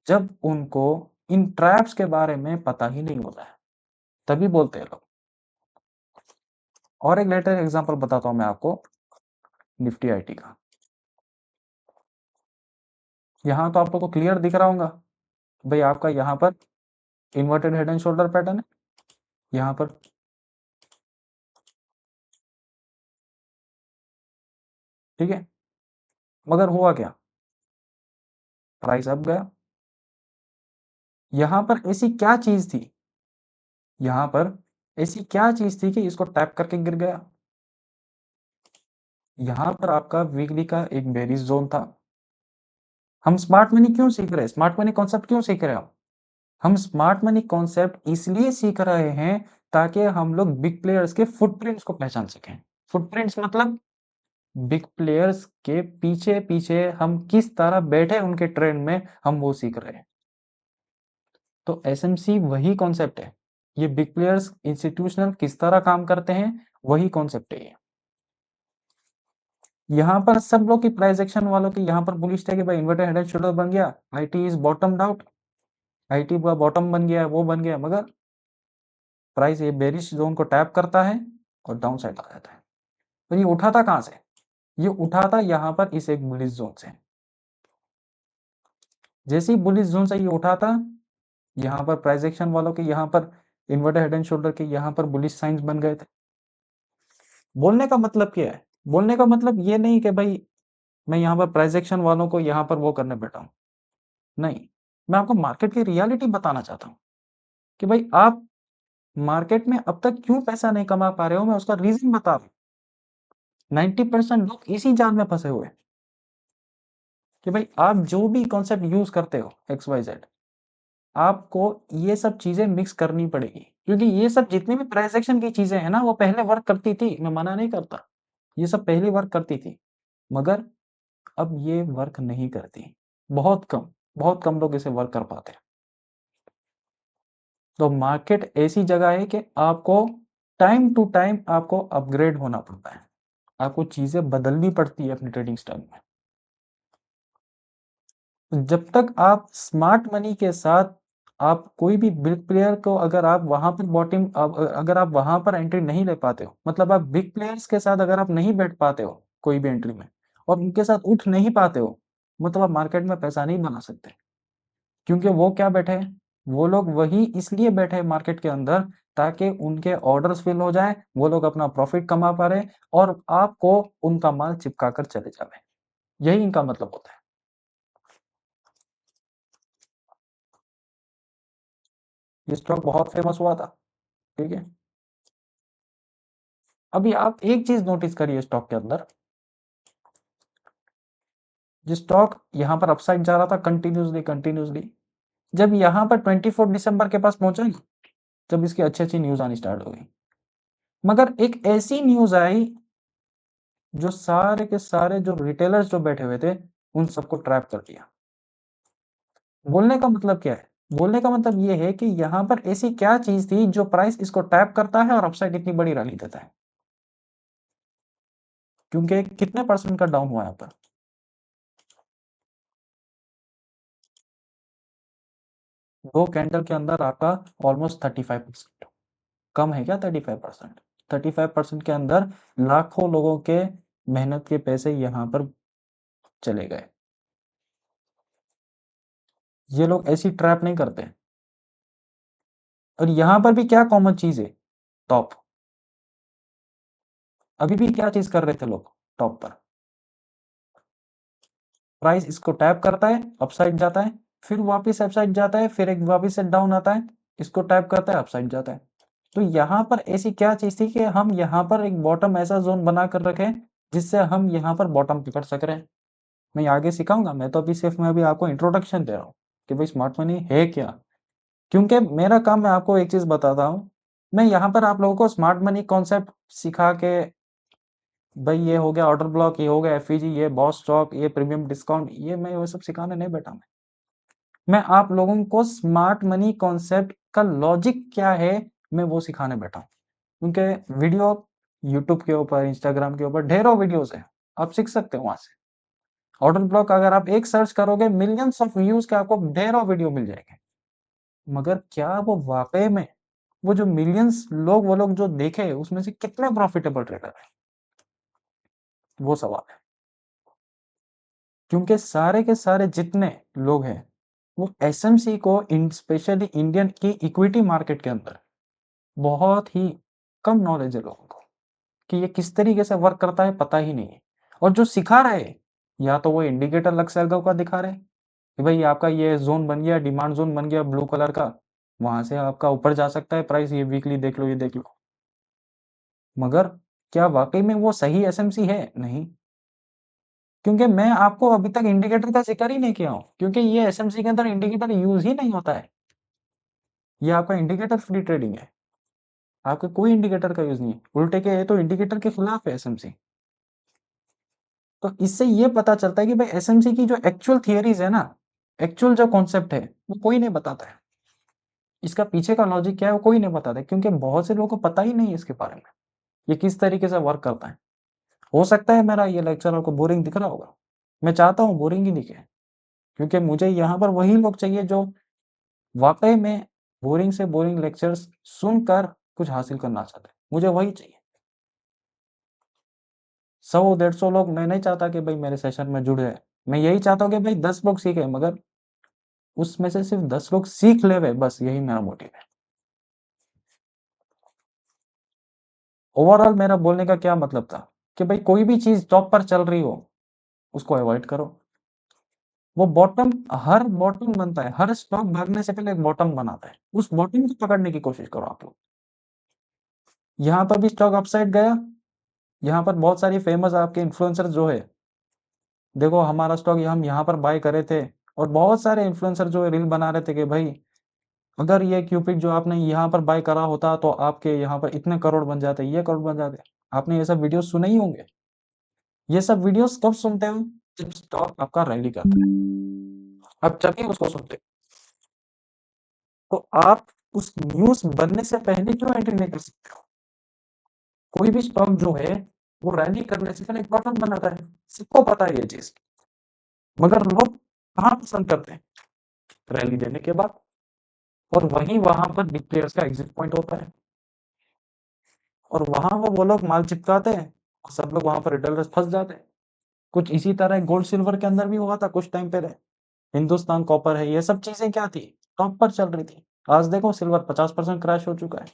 जब उनको इन ट्रैप्स के बारे में पता ही नहीं होता है, तभी बोलते हैं लोग। और एक लेटेस्ट एग्जांपल बताता हूं मैं आपको, निफ्टी आईटी का। यहाँ तो आप लोग को क्लियर दिख रहा होगा, भाई आपका यहाँ पर inverted head and shoulder pattern है, यहाँ पर ठीक है। मगर हुआ क्या? प्राइस अप गया। यहाँ पर ऐसी क्या चीज थी, यहाँ पर ऐसी क्या चीज थी कि इसको टैप करके गिर गया? यहाँ पर आपका वीकली का एक बेरिश जोन था। हम स्मार्ट मनी क्यों सीख रहे हैं, स्मार्ट मनी कॉन्सेप्ट क्यों सीख रहे हो? हम स्मार्ट मनी कॉन्सेप्ट इसलिए सीख रहे हैं ताकि हम लोग बिग प्लेयर्स के फुटप्रिंट्स को पहचान सकें। फुटप्रिंट्स मतलब बिग प्लेयर्स के पीछे पीछे हम किस तरह बैठे उनके ट्रेंड में, हम वो सीख रहे हैं। तो एसएमसी वही कॉन्सेप्ट है, ये बिग प्लेयर्स इंस्टीट्यूशनल किस तरह काम करते हैं, वही कॉन्सेप्ट है ये। यहाँ पर सब लोग की प्राइस एक्शन वालों की यहाँ पर बुलिश थे कि भाई इन्वर्टेड हेड एंड शोल्डर बन गया, IT is bottom out, IT का बॉटम बन गया, वो बन गया, मगर प्राइस ये बेरिश जोन को टैप करता है और डाउन साइड आ जाता है। तो ये उठा था कहाँ से? ये उठा था यहाँ पर इस एक बुलिश जोन से। जैसे ही बुलिश जोन से ये उठा था, यहाँ पर प्राइस एक्शन वालों के यहाँ पर इन्वर्टेड हेड एंड शोल्डर के यहाँ पर बुलिश साइंस बन गए थे। बोलने का मतलब क्या है? बोलने का मतलब ये नहीं कि भाई मैं यहाँ पर प्राइस एक्शन वालों को यहाँ पर वो करने बैठा हूँ, नहीं। मैं आपको मार्केट की रियलिटी बताना चाहता हूँ कि भाई आप मार्केट में अब तक क्यों पैसा नहीं कमा पा रहे हो, मैं उसका रीजन बता रहा हूँ। 90% लोग इसी जाल में फंसे हुए हैं कि भाई आप जो भी कॉन्सेप्ट यूज करते हो एक्स वाई जेड, आपको ये सब चीजें मिक्स करनी पड़ेगी, क्योंकि ये सब जितनी भी प्राइस एक्शन की चीजें हैं ना, वो पहले वर्क करती थी, मैं मना नहीं करता, ये सब पहले वर्क करती थी, मगर अब ये वर्क नहीं करती। बहुत कम लोग इसे वर्क कर पाते हैं। तो मार्केट ऐसी जगह है कि आपको टाइम टू टाइम आपको अपग्रेड होना पड़ता है, आपको चीज़ें बदलनी पड़ती है अपनी ट्रेडिंग स्टाइल में। जब तक आप स्मार्ट मनी के साथ आप कोई भी बिग प्लेयर को अगर आप वहाँ पर बॉटम अगर आप वहाँ पर एंट्री नहीं ले पाते हो, मतलब आप बिग प्लेयर्स के साथ अगर आप नहीं बैठ पाते हो कोई भी एंट्री में और उनके साथ उठ नहीं पाते हो, मतलब आप मार्केट में पैसा नहीं बना सकते। क्योंकि वो क्या बैठे हैं, वो लोग वही इसलिए बैठे हैं मार्केट के अंदर ताकि उनके ऑर्डर्स फिल हो जाए, वो लोग अपना प्रॉफिट कमा पा रहे और आपको उनका माल चिपका कर चले जावे। यही इनका मतलब होता है। ये स्टॉक बहुत फेमस हुआ था, ठीक है। अभी आप एक चीज नोटिस करिए स्टॉक के अंदर, जो स्टॉक यहाँ पर अपसाइड जा रहा था कंटिन्यूसली कंटिन्यूसली, जब यहाँ पर 24 दिसंबर के पास पहुंचा, जब इसकी अच्छी अच्छी न्यूज आनी स्टार्ट हो गई, मगर एक ऐसी न्यूज आई जो सारे के सारे जो रिटेलर्स जो बैठे हुए थे उन सबको ट्रैप कर दिया। बोलने का मतलब क्या है, बोलने का मतलब ये है कि यहाँ पर ऐसी क्या चीज थी जो प्राइस इसको टैप करता है और अपसाइड इतनी बड़ी रैली देता है। क्योंकि कितने परसेंट का डाउन हुआ यहाँ पर, 2 कैंडल के अंदर आपका ऑलमोस्ट 35%। कम है क्या 35%? 35% के अंदर लाखों लोगों के मेहनत के पैसे यहाँ पर चले गए। ये लोग ऐसी ट्रैप नहीं करते। और यहाँ पर भी क्या कॉमन चीज है, टॉप। अभी भी क्या चीज कर रहे थे लोग टॉप पर, प्राइस इसको टैप करता है, अपसाइड जाता है, फिर वापस अपसाइड जाता है, फिर एक वापस से डाउन आता है, इसको टैप करता है, अपसाइड जाता है। तो यहाँ पर ऐसी क्या चीज थी कि हम यहाँ पर एक बॉटम ऐसा जोन बना कर रखे जिससे हम यहाँ पर बॉटम पकड़ सक रहे हैं। मैं आगे सिखाऊंगा, मैं तो अभी सिर्फ मैं अभी आपको इंट्रोडक्शन दे रहा हूँ कि भाई स्मार्ट मनी है क्या। क्योंकि मेरा काम, मैं आपको एक चीज बताता हूँ, मैं यहाँ पर आप लोगों को स्मार्ट मनी कॉन्सेप्ट सिखा के, भाई ये हो गया ऑर्डर ब्लॉक, ये हो गया एफईजी, ये बॉस स्टॉक, ये प्रीमियम डिस्काउंट, ये मैं वो सब सिखाने नहीं बैठा। मैं आप लोगों को स्मार्ट मनी कॉन्सेप्ट का लॉजिक क्या है, मैं वो सिखाने बैठा हूँ। क्योंकि वीडियो यूट्यूब के ऊपर, इंस्टाग्राम के ऊपर ढेरों वीडियोस हैं, आप सीख सकते हो वहां से। ऑर्डर ब्लॉक अगर आप एक सर्च करोगे, मिलियंस ऑफ व्यूज के आपको ढेरों वीडियो मिल जाएंगे। मगर क्या वो वाकई में, वो जो मिलियंस लोग, वो लोग जो देखे उसमें से कितने प्रॉफिटेबल ट्रेडर है, वो सवाल है। क्योंकि सारे के सारे जितने लोग हैं वो एसएमसी को, स्पेशली इंडियन की इक्विटी मार्केट के अंदर बहुत ही कम नॉलेज है लोगों को कि ये किस तरीके से वर्क करता है, पता ही नहीं है। और जो सिखा रहे हैं, या तो वो इंडिकेटर लक्सर्गो का दिखा रहे हैं कि भाई आपका ये जोन बन गया, डिमांड जोन बन गया ब्लू कलर का, वहां से आपका ऊपर जा सकता है प्राइस, ये वीकली देख लो, ये देख लो। मगर क्या वाकई में वो सही एसएमसी है? नहीं। क्योंकि मैं आपको अभी तक इंडिकेटर का जिक्र ही नहीं किया हूं, क्योंकि ये एसएमसी के अंदर इंडिकेटर यूज ही नहीं होता है। ये आपका इंडिकेटर फ्री ट्रेडिंग है, आपका कोई इंडिकेटर का यूज नहीं है। उल्टे के ये तो इंडिकेटर के खिलाफ है एसएमसी। तो इससे ये पता चलता है कि भाई एसएमसी की जो एक्चुअल थियरीज है ना, एक्चुअल जो कॉन्सेप्ट है, वो कोई नहीं बताता है। इसका पीछे का लॉजिक क्या है वो कोई नहीं बताता है, क्योंकि बहुत से लोगों को पता ही नहीं है इसके बारे में, ये किस तरीके से वर्क करता है। हो सकता है मेरा ये लेक्चर आपको बोरिंग दिख रहा होगा, मैं चाहता हूँ बोरिंग ही दिखे, क्योंकि मुझे यहाँ पर वही लोग चाहिए जो वाकई में बोरिंग से बोरिंग लेक्चर्स सुनकर कुछ हासिल करना चाहते हैं। मुझे वही चाहिए। 100-150 लोग मैं नहीं चाहता कि भाई मेरे सेशन में जुड़े हैं। मैं यही चाहता हूँ कि भाई 10 लोग सीखे, मगर उसमें से सिर्फ 10 लोग सीख ले वे, बस यही मेरा मोटिव है। ओवरऑल मेरा बोलने का क्या मतलब था कि भाई कोई भी चीज टॉप पर चल रही हो उसको अवॉइड करो। वो बॉटम, हर बॉटम बनता है, हर स्टॉक भागने से पहले एक बॉटम बनाता है, उस बॉटम को पकड़ने की कोशिश करो आप लोग। यहाँ पर भी स्टॉक अपसाइड गया, यहाँ पर बहुत सारी फेमस आपके इन्फ्लुएंसर जो है, देखो हमारा स्टॉक हम यहाँ पर बाय करे थे, और बहुत सारे इन्फ्लुएंसर जो है रील बना रहे थे कि भाई अगर ये क्यूपिक जो आपने यहाँ पर बाय करा होता तो आपके यहाँ पर इतने करोड़ बन जाते, ये करोड़ बन जाते। आपने ये सब वीडियो सुने ही होंगे। ये सब वीडियोस कब सुनते हो? जब स्टॉक आपका रैली करता है, आप तभी उसको सुनते हो। तो आप उस न्यूज बनने से पहले क्यों एंट्री नहीं कर सकते हो? कोई भी स्टॉक जो है वो रैली करने से पहले एक बटन बनाता है, सबको पता है ये चीज, मगर लोग कहाँ पसंद करते हैं? रैली देने के बाद। और वहीं वहां पर बिग प्लेयर्स का एग्जिट पॉइंट होता है, और वहां वो लोग माल चिपकाते हैं, और सब लोग वहां पर रिटेलर्स फंस जाते हैं। कुछ इसी तरह गोल्ड सिल्वर के अंदर भी हुआ था कुछ टाइम पहले। हिंदुस्तान कॉपर है, ये सब चीजें क्या थी, टॉप पर चल रही थी। आज देखो सिल्वर 50% क्रैश हो चुका है।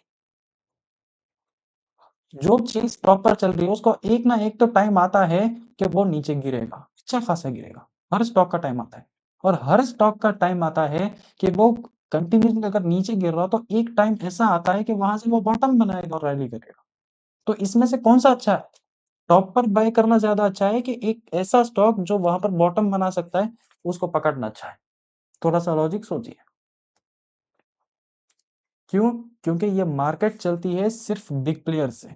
जो चीज टॉप पर चल रही है उसको एक ना एक तो टाइम आता है कि वो नीचे गिरेगा, अच्छा खासा गिरेगा। हर स्टॉक का टाइम आता है, और हर स्टॉक का टाइम आता है कि वो कंटिन्यूसली अगर नीचे गिर रहा तो एक टाइम ऐसा आता है कि वहां से वो बॉटम बनाएगा और रैली करेगा। तो इसमें से कौन सा अच्छा है? टॉप पर बाय करना ज्यादा अच्छा है कि एक ऐसा स्टॉक जो वहां पर बॉटम बना सकता है, उसको पकड़ना अच्छा है? थोड़ा सा लॉजिक सोचिए। क्यों? क्योंकि ये मार्केट चलती है सिर्फ बिग प्लेयर से,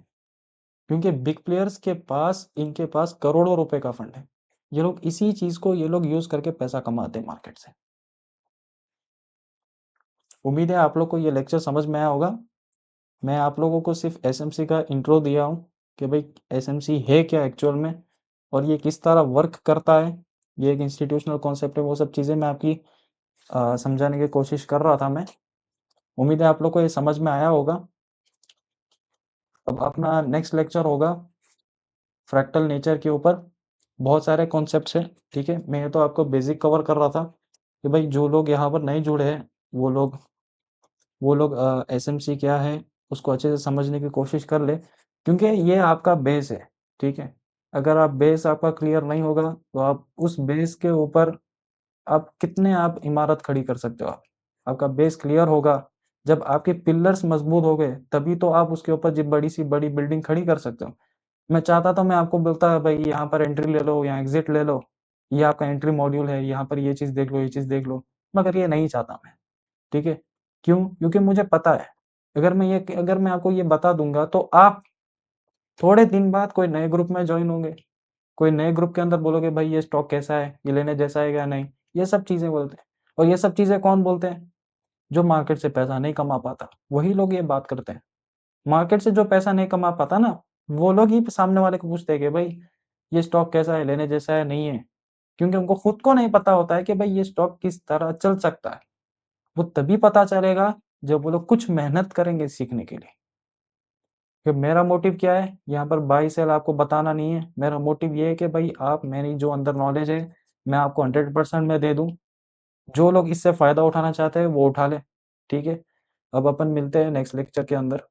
क्योंकि बिग प्लेयर्स के पास, इनके पास करोड़ों रुपए का फंड है। ये लोग इसी चीज को ये लोग यूज करके पैसा कमाते हैं मार्केट से। उम्मीद है आप लोग को ये लेक्चर समझ में आया होगा। मैं आप लोगों को सिर्फ एसएमसी का इंट्रो दिया हूँ कि भाई एसएमसी है क्या एक्चुअल में, और ये किस तरह वर्क करता है। ये एक इंस्टीट्यूशनल कॉन्सेप्ट है, वो सब चीज़ें मैं आपकी समझाने की कोशिश कर रहा था मैं। उम्मीद है आप लोग को ये समझ में आया होगा। अब अपना नेक्स्ट लेक्चर होगा फ्रैक्टल नेचर के ऊपर। बहुत सारे कॉन्सेप्ट्स हैं, ठीक है। मैं तो आपको बेसिक कवर कर रहा था कि भाई जो लोग यहाँ पर नहीं जुड़े हैं वो लोग एसएमसी क्या है उसको अच्छे से समझने की कोशिश कर ले, क्योंकि ये आपका बेस है, ठीक है। अगर आप बेस आपका क्लियर नहीं होगा तो आप उस बेस के ऊपर आप कितने आप इमारत खड़ी कर सकते हो? आपका बेस क्लियर होगा, जब आपके पिलर्स मजबूत हो गए तभी तो आप उसके ऊपर जब बड़ी सी बड़ी बिल्डिंग खड़ी कर सकते हो। मैं चाहता तो मैं आपको बोलता है भाई यहाँ पर एंट्री ले लो, यहाँ एग्जिट ले लो, ये आपका एंट्री मॉड्यूल है, यहाँ पर ये चीज़ देख लो, ये चीज़ देख लो, मगर ये नहीं चाहता मैं, ठीक है। क्यों? क्योंकि मुझे पता है अगर मैं आपको ये बता दूंगा तो आप थोड़े दिन बाद कोई नए ग्रुप में ज्वाइन होंगे, कोई नए ग्रुप के अंदर बोलोगे भाई ये स्टॉक कैसा है, ये लेने जैसा है या नहीं, ये सब चीजें बोलते हैं। और ये सब चीजें कौन बोलते हैं? जो मार्केट से पैसा नहीं कमा पाता वही लोग ये बात करते हैं। मार्केट से जो पैसा नहीं कमा पाता ना, वो लोग ही सामने वाले को पूछते हैं कि भाई ये स्टॉक कैसा है, लेने जैसा है, नहीं है। क्योंकि उनको खुद को नहीं पता होता है कि भाई ये स्टॉक किस तरह चल सकता है। वो तभी पता चलेगा जब वो लोग कुछ मेहनत करेंगे सीखने के लिए। कि मेरा मोटिव क्या है यहाँ पर बाई सेल आपको बताना नहीं है। मेरा मोटिव ये है कि भाई आप मेरी जो अंदर नॉलेज है मैं आपको 100% में दे दूं। जो लोग इससे फायदा उठाना चाहते हैं वो उठा ले, ठीक है। अब अपन मिलते हैं नेक्स्ट लेक्चर के अंदर।